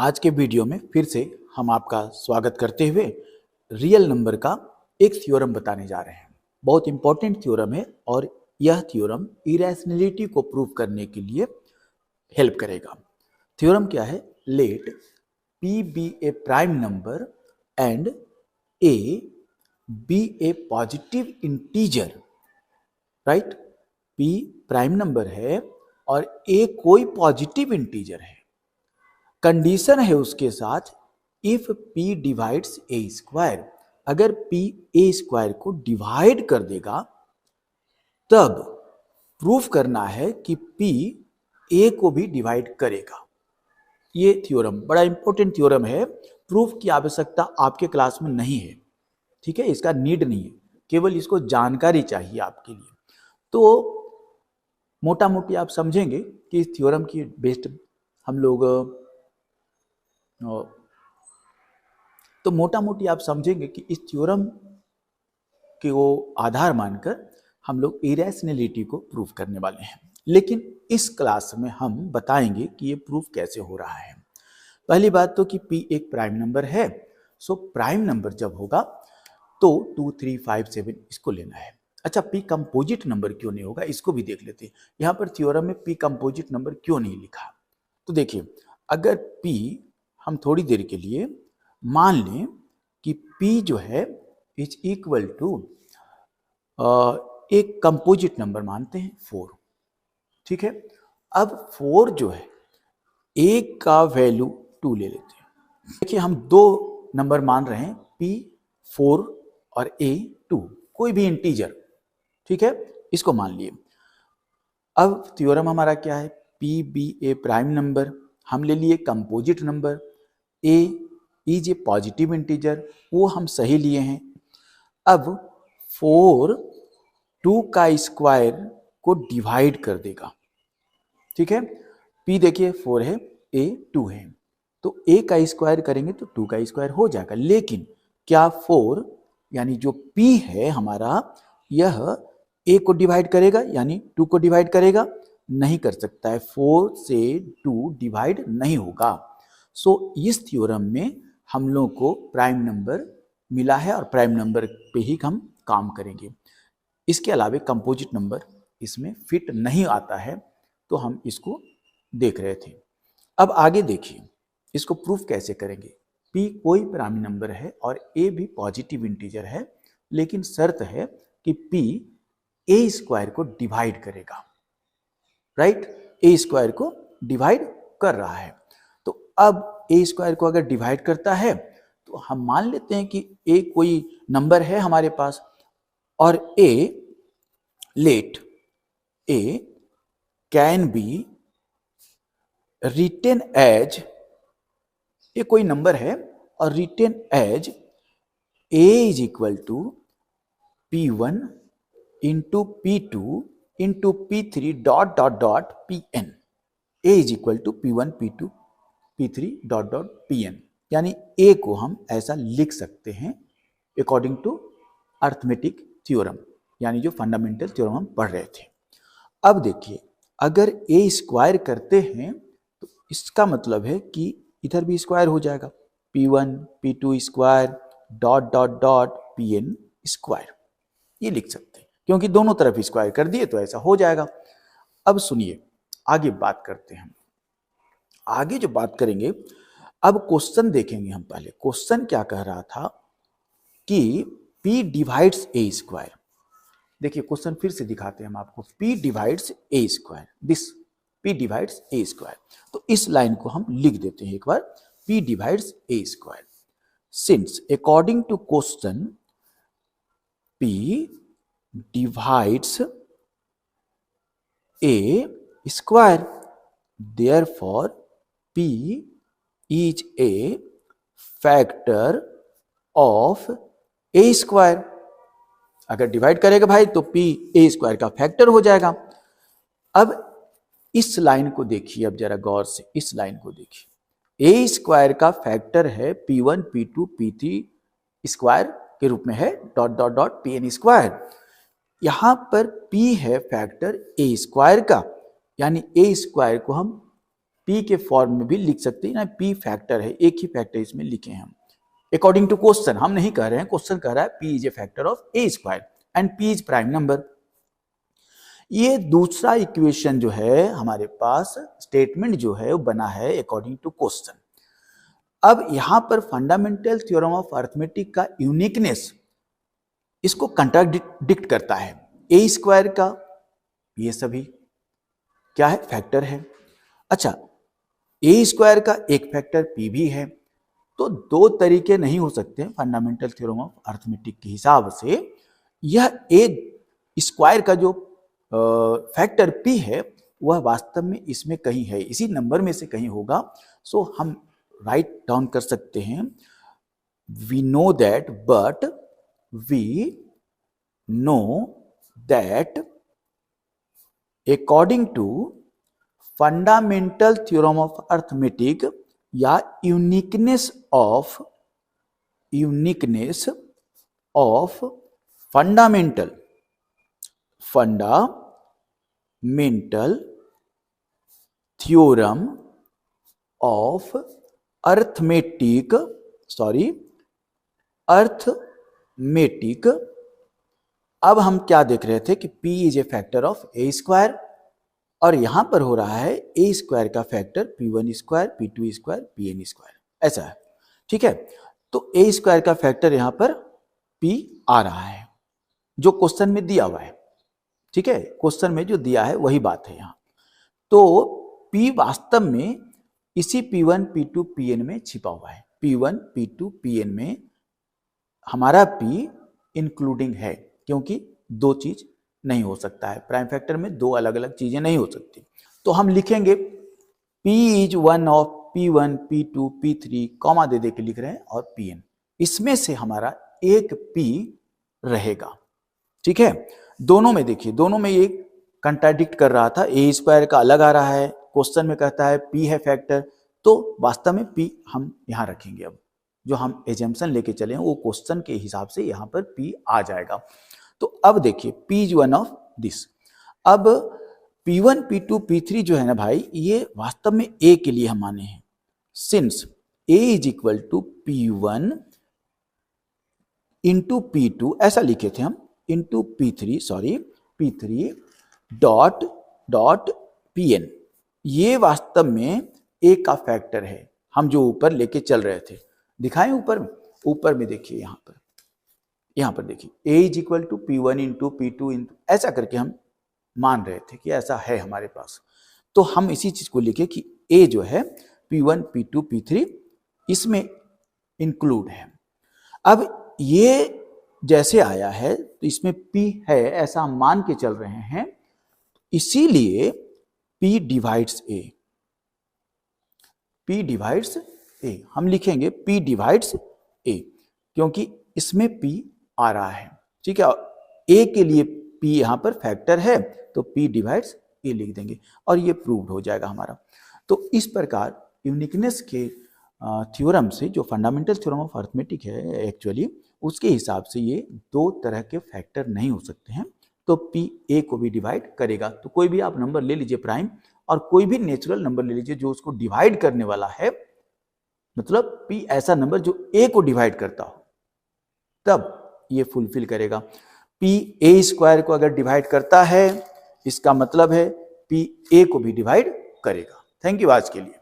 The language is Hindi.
आज के वीडियो में फिर से हम आपका स्वागत करते हुए रियल नंबर का एक थ्योरम बताने जा रहे हैं। बहुत इंपॉर्टेंट थ्योरम है और यह थ्योरम इरेशनलिटी को प्रूव करने के लिए हेल्प करेगा। थ्योरम क्या है? Let P be a prime number and A be a positive integer. Right? P prime number है और A कोई पॉजिटिव इंटीजर है। कंडीशन है उसके साथ if P divides A square, अगर P ए स्क्वायर को डिवाइड कर देगा तब प्रूफ करना है कि P A को भी डिवाइड करेगा। ये थ्योरम बड़ा इंपॉर्टेंट थ्योरम है। प्रूफ की आवश्यकता आपके क्लास में नहीं है, ठीक है, इसका नीड नहीं है, केवल इसको जानकारी चाहिए आपके लिए। तो मोटा मोटी आप समझेंगे कि इस थ्योरम की बेस्ड हम लोग तो मोटा मोटी आप समझेंगे कि इस थ्योरम के वो आधार मानकर हम लोग इरेशनलिटी को प्रूफ करने वाले हैं। लेकिन इस क्लास में हम बताएंगे कि ये प्रूफ कैसे हो रहा है। पहली बात तो कि P एक प्राइम नंबर है, सो प्राइम नंबर जब होगा तो 2, 3, 5, 7 इसको लेना है। अच्छा, P कंपोजिट नंबर क्यों नहीं होगा इसको भी देख लेते हैं। यहाँ पर थ्योरम में P कंपोजिट नंबर क्यों नहीं लिखा? तो देखिए, अगर P हम थोड़ी देर के लिए मान लें कि P जो है इज इक्वल टू एक कंपोजिट नंबर मानते हैं 4, ठीक है। अब 4 जो है एक का वैल्यू 2 ले लेते हैं। देखिए, हम दो नंबर मान रहे हैं, P 4 और A 2, कोई भी इंटीजर, ठीक है, इसको मान लिए। अब थ्योरम हमारा क्या है? P be a prime number, हम ले लिए composite number, A is a positive integer, वो हम सही लिए हैं। अब 4 2 का स्क्वायर को डिवाइड कर देगा, ठीक है। P देखिए 4 है, A 2 है, तो A का स्क्वायर करेंगे तो 2 का स्क्वायर हो जाएगा। लेकिन क्या 4 यानी जो P है हमारा, यह A को डिवाइड करेगा यानी 2 को डिवाइड करेगा? नहीं कर सकता है, 4 से 2 डिवाइड नहीं होगा। सो इस थ्योरम में हम लोग को प्राइम नंबर मिला है और प्राइम नंबर पे ही हम काम करेंगे। इसके अलावा कंपोजिट नंबर इसमें फिट नहीं आता है, तो हम इसको देख रहे थे। अब आगे देखिए, इसको प्रूफ कैसे करेंगे। P कोई प्राइम नंबर है और A भी पॉजिटिव इंटीजर है, लेकिन शर्त है कि P A स्क्वायर को डिवाइड करेगा। राइट? A स्क्वायर को डिवाइड कर रहा है। तो अब A स्क्वायर को अगर डिवाइड करता है तो हम मान लेते हैं कि A कोई नंबर है हमारे पास, और A let A can be written as, ये कोई नंबर है और written as A is equal to P1 into P2 into P3 dot dot dot Pn। A is equal to P1 P2 P3 dot dot Pn, यानी A को हम ऐसा लिख सकते हैं अकॉर्डिंग टू अर्थमेटिक थ्योरम, यानी जो फंडामेंटल थ्योरम हम पढ़ रहे थे। अब देखिए, अगर A स्क्वायर करते हैं तो इसका मतलब है कि इधर भी स्क्वायर हो जाएगा, P1 P2 square dot dot dot Pn square, ये लिख सकते हैं क्योंकि दोनों तरफ स्क्वायर कर दिए तो ऐसा हो जाएगा। अब सुनिए, आगे बात करते हैं। आगे जो बात करेंगे, अब क्वेश्चन देखेंगे हम। पहले क्वेश्चन क्या कह रहा था कि P डिवाइड्स A स्क्वायर। देखिए, क्वेश्चन फिर से दिखाते हैं हम आपको। P divides A square, this P divides A square. तो इस लाइन को हम लिख देते हैं एक बार, P divides A square. Since according to question P divides A square, therefore P is a factor of A square। अगर डिवाइड करेगा भाई तो P A स्क्वायर का फैक्टर हो जाएगा। अब इस लाइन को देखिए, अब जरा गौर से इस लाइन को देखिए। A स्क्वायर का फैक्टर है P1 P2 P3 स्क्वायर के रूप में है dot dot dot Pn square. यहां पर P है फैक्टर A स्क्वायर का, यानी A स्क्वायर को हम p के फॉर्म में भी लिख सकते हैं ना, p फैक्टर है, एक ही फैक्टर इसमें लिखे हैं हम अकॉर्डिंग टू क्वेश्चन। हम नहीं कह रहे हैं, क्वेश्चन कह रहा है p is a factor of a square and p is prime number. ये दूसरा इक्वेशन जो है हमारे पास, स्टेटमेंट जो है वो बना है अकॉर्डिंग टू क्वेश्चन। अब यहां पर फंडामेंटल थ्योरम ऑफ अरिथमेटिक का यूनिकनेस इसको कंट्राडिक्ट करता है। ए स्क्वायर का ये सभी क्या है, फैक्टर है। अच्छा, ए स्क्वायर का एक फैक्टर p भी है, तो दो तरीके नहीं हो सकते फंडामेंटल थ्योरम ऑफ अरिथमेटिक के हिसाब से। यह ए स्क्वायर का जो फैक्टर p है वह वास्तव में इसमें कहीं है, इसी नंबर में से कहीं होगा। सो हम राइट डाउन कर सकते हैं, we know that, but we know that according to fundamental theorem of arithmetic या uniqueness of fundamental theorem of arithmetic, अब हम क्या देख रहे थे कि p is a factor of a square, और यहां पर हो रहा है ए स्क्वायर का factor p1 square, p2 square, pn square, ऐसा है। ठीक है, तो ए स्क्वायर का फैक्टर यहां पर p आ रहा है जो क्वेश्चन में दिया हुआ है। ठीक है, क्वेश्चन में जो दिया है वही बात है यहां। तो p वास्तव में इसी p1 p2 pn में छिपा हुआ है। p1 p2 pn में हमारा p इंक्लूडिंग है, क्योंकि दो चीज नहीं हो सकता है, प्राइम फैक्टर में दो अलग अलग चीजें नहीं हो सकती। तो हम लिखेंगे p is one of p1 p2 p3 comma दे दे के लिख रहे हैं, और pn, इसमें से हमारा एक p रहेगा। ठीक है, दोनों में देखिए, दोनों में ये कंट्राडिक्ट कर रहा था, ए स्क्वायर का अलग आ रहा है, क्वेश्चन में कहता है p है फैक्टर, तो वास्तव में p हम यहां रखेंगे। अब जो हम एजम्पशन लेके चले हैं वो क्वेश्चन के हिसाब से यहां पर p आ जाएगा। तो अब देखिए p is one of this. अब p1 p2 p3 जो है ना भाई, ये वास्तव में a के लिए हम माने हैं, since a is equal to p1 into p2, ऐसा लिखे थे हम, इंटू p3 डॉट pn, ये वास्तव में a का फैक्टर है, हम जो ऊपर लेके चल रहे थे। दिखाएं ऊपर में देखिए, यहां पर देखिए a is equal to p1 into p2 into, ऐसा करके हम मान रहे थे कि ऐसा है हमारे पास। तो हम इसी चीज को लिखे कि a जो है p1 p2 p3 इसमें इंक्लूड है। अब ये जैसे आया है तो इसमें p है ऐसा हम मान के चल रहे हैं, इसीलिए p डिवाइड्स a, हम लिखेंगे p डिवाइड्स a, क्योंकि इसमें p आ रहा है। ठीक है, a के लिए p यहां पर फैक्टर है, तो p डिवाइड्स a लिख देंगे और ये प्रूव्ड हो जाएगा हमारा। तो इस प्रकार यूनिकनेस के थ्योरम से, जो फंडामेंटल थ्योरम ऑफ अरिथमेटिक है एक्चुअली, उसके हिसाब से ये दो तरह के फैक्टर नहीं हो सकते हैं, तो p a को भी डिवाइड करेगा। तो कोई भी आप नंबर ले लीजिए प्राइम, और कोई भी नेचुरल नंबर ले लीजिए जो उसको डिवाइड करने वाला है, मतलब p ऐसा नंबर जो a को डिवाइड करता हो, तब ये फुलफिल करेगा। p a स्क्वायर को अगर डिवाइड करता है, इसका मतलब है p a को भी डिवाइड करेगा। थैंक यू आज के लिए।